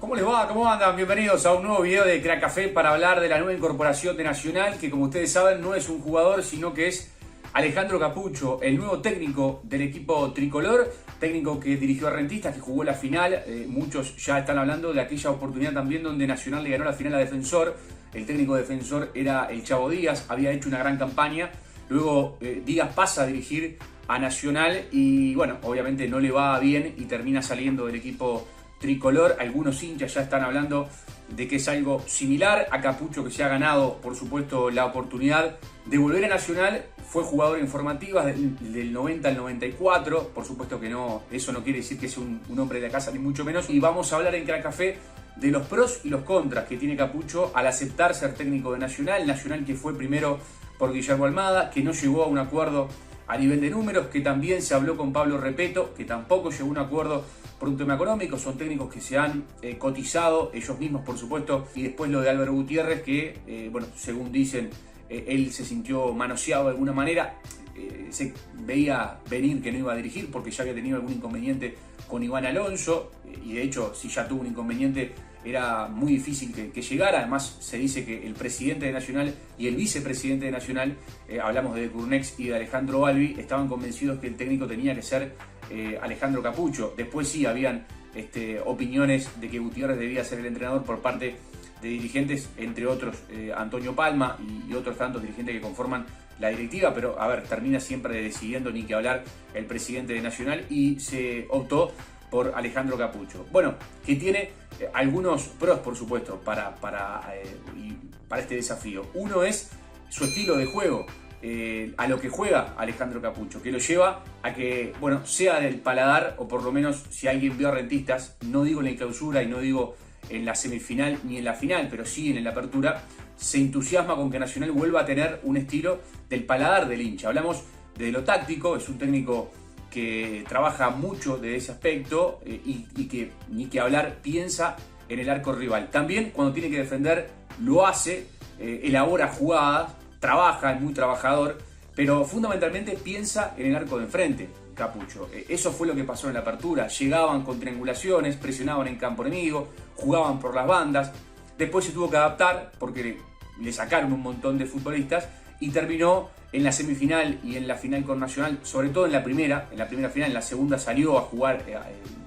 ¿Cómo les va? ¿Cómo andan? Bienvenidos a un nuevo video de Crack Café para hablar de la nueva incorporación de Nacional, que como ustedes saben no es un jugador, sino que es Alejandro Cappuccio, el nuevo técnico del equipo tricolor, técnico que dirigió a Rentistas, que jugó la final. Muchos ya están hablando de aquella oportunidad también donde Nacional le ganó la final a Defensor. El técnico Defensor era el Chavo Díaz, había hecho una gran campaña. Luego Díaz pasa a dirigir a Nacional y bueno, obviamente no le va bien y termina saliendo del equipo tricolor. Algunos hinchas ya están hablando de que es algo similar a Cappuccio, que se ha ganado, por supuesto, la oportunidad de volver a Nacional. Fue jugador en formativas del 90 al 94. Por supuesto que no, eso no quiere decir que sea un hombre de la casa, ni mucho menos. Y vamos a hablar en Crack Café de los pros y los contras que tiene Cappuccio al aceptar ser técnico de Nacional. Nacional que fue primero por Guillermo Almada, que no llegó a un acuerdo a nivel de números, que también se habló con Pablo Repetto, que tampoco llegó a un acuerdo por un tema económico. Son técnicos que se han cotizado ellos mismos, por supuesto. Y después lo de Álvaro Gutiérrez, que, bueno, según dicen, él se sintió manoseado de alguna manera. Se veía venir que no iba a dirigir porque ya había tenido algún inconveniente con Iván Alonso. Y de hecho, si ya tuvo un inconveniente, era muy difícil que llegara. Además, se dice que el presidente de Nacional y el vicepresidente de Nacional, hablamos de Curnex y de Alejandro Balbi, estaban convencidos que el técnico tenía que ser Alejandro Cappuccio. Después sí habían opiniones de que Gutiérrez debía ser el entrenador por parte de dirigentes, entre otros Antonio Palma y otros tantos dirigentes que conforman la directiva, pero a ver, termina siempre decidiendo, ni que hablar, el presidente de Nacional, y se optó por Alejandro Cappuccio. Bueno, que tiene algunos pros, por supuesto, para este desafío. Uno es su estilo de juego, a lo que juega Alejandro Cappuccio, que lo lleva a que, bueno, sea del paladar, o por lo menos si alguien vio a Rentistas, no digo en la clausura y no digo en la semifinal ni en la final, pero sí en la apertura, se entusiasma con que Nacional vuelva a tener un estilo del paladar del hincha. Hablamos de lo táctico, es un técnico que trabaja mucho de ese aspecto y que, ni que hablar, piensa en el arco rival. También cuando tiene que defender lo hace, elabora jugadas, trabaja, es muy trabajador, pero fundamentalmente piensa en el arco de enfrente, Cappuccio. Eso fue lo que pasó en la apertura. Llegaban con triangulaciones, presionaban en campo enemigo, jugaban por las bandas. Después se tuvo que adaptar porque le sacaron un montón de futbolistas y terminó en la semifinal y en la final con Nacional, sobre todo en la primera final. En la segunda salió a jugar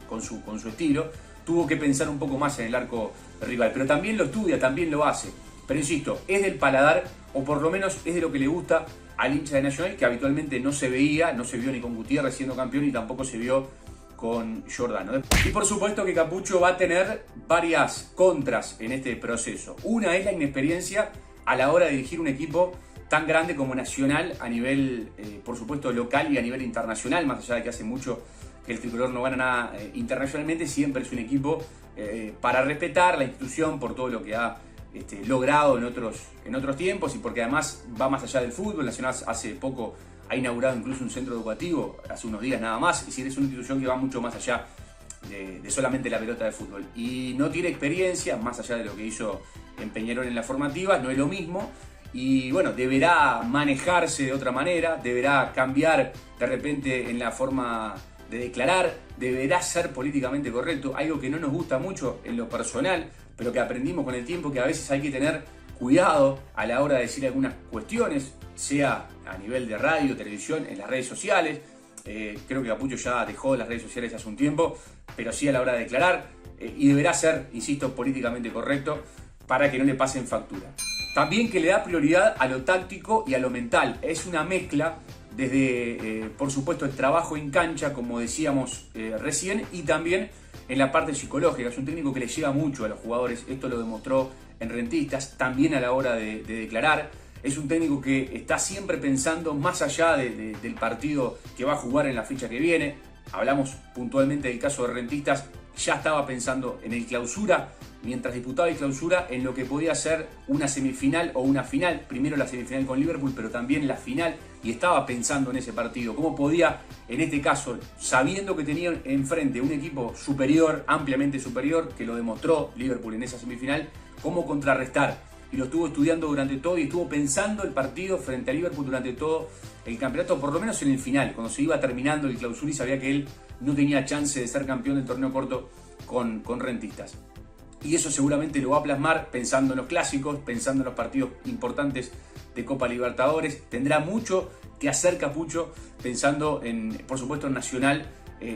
con su estilo. Tuvo que pensar un poco más en el arco rival, pero también lo estudia, también lo hace. Pero insisto, es del paladar, o por lo menos es de lo que le gusta al hincha de Nacional, que habitualmente no se veía, no se vio ni con Gutiérrez siendo campeón y tampoco se vio con Giordano. Y por supuesto que Cappuccio va a tener varias contras en este proceso. Una es la inexperiencia a la hora de dirigir un equipo tan grande como Nacional a nivel, por supuesto, local y a nivel internacional, más allá de que hace mucho que el tricolor no gana nada internacionalmente. Siempre es un equipo para respetar la institución por todo lo que ha logrado en otros tiempos y porque además va más allá del fútbol. Nacional hace poco ha inaugurado incluso un centro educativo, hace unos días nada más. Es decir, es una institución que va mucho más allá de solamente la pelota de fútbol. Y no tiene experiencia, más allá de lo que hizo en Peñarol en las formativas, no es lo mismo. Y bueno, deberá manejarse de otra manera, deberá cambiar de repente en la forma de declarar, deberá ser políticamente correcto, algo que no nos gusta mucho en lo personal, pero que aprendimos con el tiempo, que a veces hay que tener cuidado a la hora de decir algunas cuestiones, sea a nivel de radio, televisión, en las redes sociales. Creo que Cappuccio ya dejó las redes sociales hace un tiempo, pero sí a la hora de declarar, y deberá ser, insisto, políticamente correcto para que no le pasen factura. También que le da prioridad a lo táctico y a lo mental. Es una mezcla desde, por supuesto, el trabajo en cancha, como decíamos recién, y también en la parte psicológica. Es un técnico que le llega mucho a los jugadores. Esto lo demostró en Rentistas, también a la hora de declarar. Es un técnico que está siempre pensando más allá del partido que va a jugar en la fecha que viene. Hablamos puntualmente del caso de Rentistas. Ya estaba pensando en el clausura, mientras disputaba el clausura, en lo que podía ser una semifinal o una final. Primero la semifinal con Liverpool, pero también la final. Y estaba pensando en ese partido. Cómo podía, en este caso, sabiendo que tenía enfrente un equipo superior, ampliamente superior, que lo demostró Liverpool en esa semifinal, cómo contrarrestar. Y lo estuvo estudiando durante todo y estuvo pensando el partido frente a Liverpool durante todo el campeonato, por lo menos en el final, cuando se iba terminando el clausura y sabía que él no tenía chance de ser campeón del torneo corto con Rentistas. y eso seguramente lo va a plasmar pensando en los clásicos, pensando en los partidos importantes de Copa Libertadores. Tendrá mucho que hacer Capucho pensando en, por supuesto, en Nacional.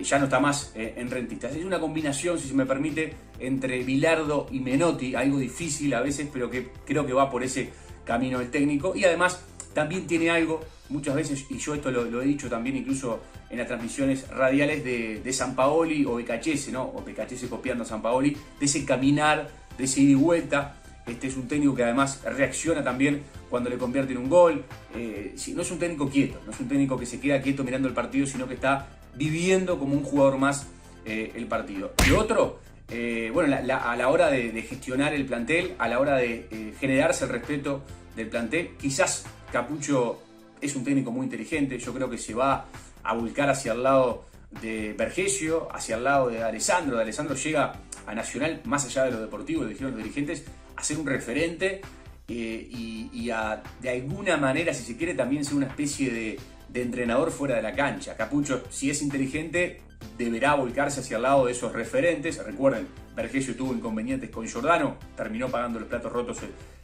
Ya no está más en Rentistas. Es una combinación, si se me permite, entre Bilardo y Menotti, algo difícil a veces, pero que creo que va por ese camino el técnico. Y además también tiene algo, muchas veces, y yo esto lo he dicho también incluso en las transmisiones radiales de Sampaoli o Becachese, ¿no? O Becachese copiando a Sampaoli, de ese caminar, de ese ida y vuelta. Este es un técnico que además reacciona también cuando le convierte en un gol. No es un técnico quieto, no es un técnico que se queda quieto mirando el partido, sino que está viviendo como un jugador más el partido. Lo otro, a la hora de gestionar el plantel, a la hora de generarse el respeto del plantel, quizás Capucho es un técnico muy inteligente. Yo creo que se va a volcar hacia el lado de Vergesio, hacia el lado de Alessandro. De Alessandro llega a Nacional, más allá de lo deportivo, lo dijeron los dirigentes, a ser un referente de alguna manera, si se quiere, también ser una especie de entrenador fuera de la cancha. Capucho, si es inteligente, deberá volcarse hacia el lado de esos referentes. Recuerden, Vergesio tuvo inconvenientes con Giordano, terminó pagando los platos rotos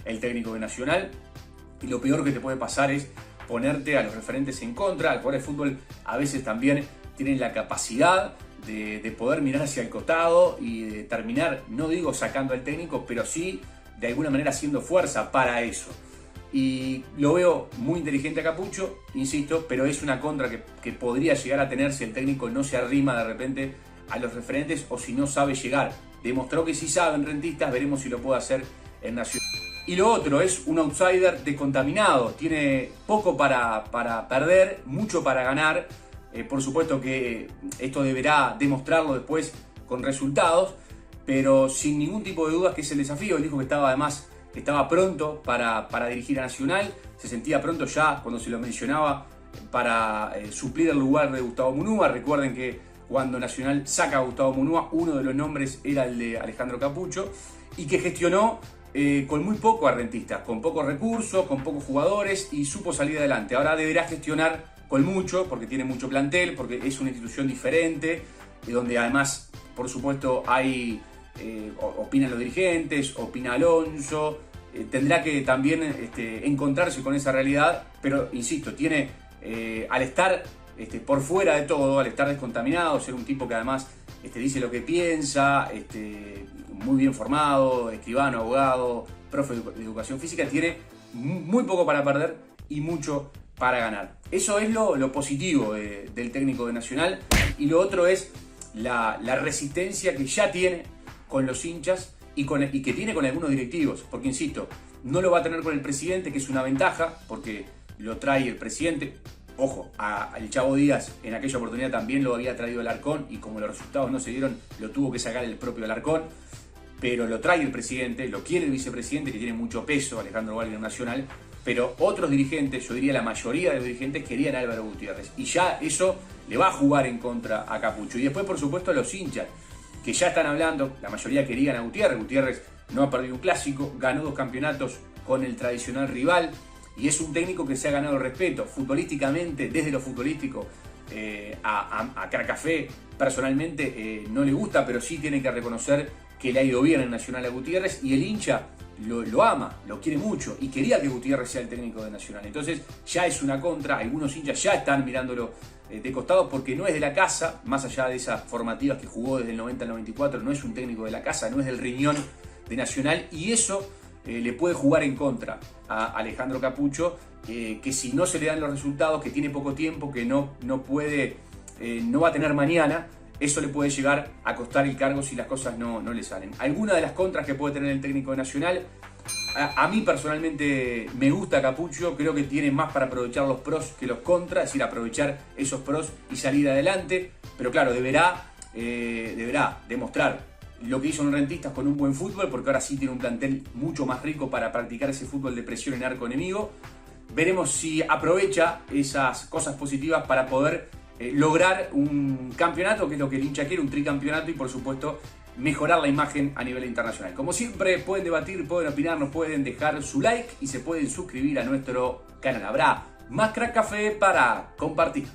el técnico de Nacional, y lo peor que te puede pasar es ponerte a los referentes en contra. Al jugar de fútbol a veces también tienen la capacidad de poder mirar hacia el costado y de terminar, no digo sacando al técnico, pero sí de alguna manera haciendo fuerza para eso. Y lo veo muy inteligente a Capucho, insisto, pero es una contra que podría llegar a tener si el técnico no se arrima de repente a los referentes o si no sabe llegar. Demostró que sí sabe en Rentistas, veremos si lo puede hacer en Nacional. Y lo otro, es un outsider descontaminado, tiene poco para perder, mucho para ganar. Por supuesto que esto deberá demostrarlo después con resultados, pero sin ningún tipo de dudas que es el desafío. Él dijo que estaba pronto para dirigir a Nacional, se sentía pronto ya cuando se lo mencionaba para suplir el lugar de Gustavo Munúa. Recuerden que cuando Nacional saca a Gustavo Munúa, uno de los nombres era el de Alejandro Capucho, y que gestionó con muy poco a Rentistas, con pocos recursos, con pocos jugadores, y supo salir adelante. Ahora deberá gestionar con mucho, porque tiene mucho plantel, porque es una institución diferente, donde además, por supuesto, opinan los dirigentes, opina Alonso. Tendrá que también encontrarse con esa realidad, pero insisto, tiene al estar por fuera de todo, al estar descontaminado, ser un tipo que además dice lo que piensa, muy bien formado, escribano, abogado, profe de educación física, tiene muy poco para perder y mucho para ganar. Eso es lo positivo del técnico de Nacional, y lo otro es la resistencia que ya tiene con los hinchas y que tiene con algunos directivos, porque insisto, no lo va a tener con el presidente, que es una ventaja, porque lo trae el presidente. Ojo, al Chavo Díaz en aquella oportunidad también lo había traído Alarcón, y como los resultados no se dieron, lo tuvo que sacar el propio Alarcón, pero lo trae el presidente, lo quiere el vicepresidente, que tiene mucho peso, Alejandro Wagner Nacional, pero otros dirigentes, yo diría la mayoría de los dirigentes, querían a Álvaro Gutiérrez, y ya eso le va a jugar en contra a Capucho. Y después, por supuesto, los hinchas, que ya están hablando, la mayoría querían a Gutiérrez. Gutiérrez no ha perdido un clásico, ganó 2 campeonatos con el tradicional rival, y es un técnico que se ha ganado el respeto futbolísticamente, desde lo futbolístico. A Café personalmente no le gusta, pero sí tiene que reconocer que le ha ido bien en Nacional a Gutiérrez, y el hincha lo ama, lo quiere mucho, y quería que Gutiérrez sea el técnico de Nacional. Entonces ya es una contra, algunos hinchas ya están mirándolo de costado, porque no es de la casa, más allá de esas formativas que jugó desde el 90 al 94, no es un técnico de la casa, no es del riñón de Nacional, y eso le puede jugar en contra a Alejandro Capucho, que si no se le dan los resultados, que tiene poco tiempo, que no va a tener mañana, eso le puede llegar a costar el cargo si las cosas no le salen. Alguna de las contras que puede tener el técnico de Nacional, a mí personalmente me gusta Capucho, creo que tiene más para aprovechar los pros que los contras, es decir, aprovechar esos pros y salir adelante, pero claro, deberá demostrar lo que hizo en Rentistas con un buen fútbol, porque ahora sí tiene un plantel mucho más rico para practicar ese fútbol de presión en arco enemigo. Veremos si aprovecha esas cosas positivas para poder lograr un campeonato, que es lo que el hincha quiere, un tricampeonato, y por supuesto mejorar la imagen a nivel internacional. Como siempre, pueden debatir, pueden opinar, nos pueden dejar su like y se pueden suscribir a nuestro canal. Habrá más Crack Café para compartir.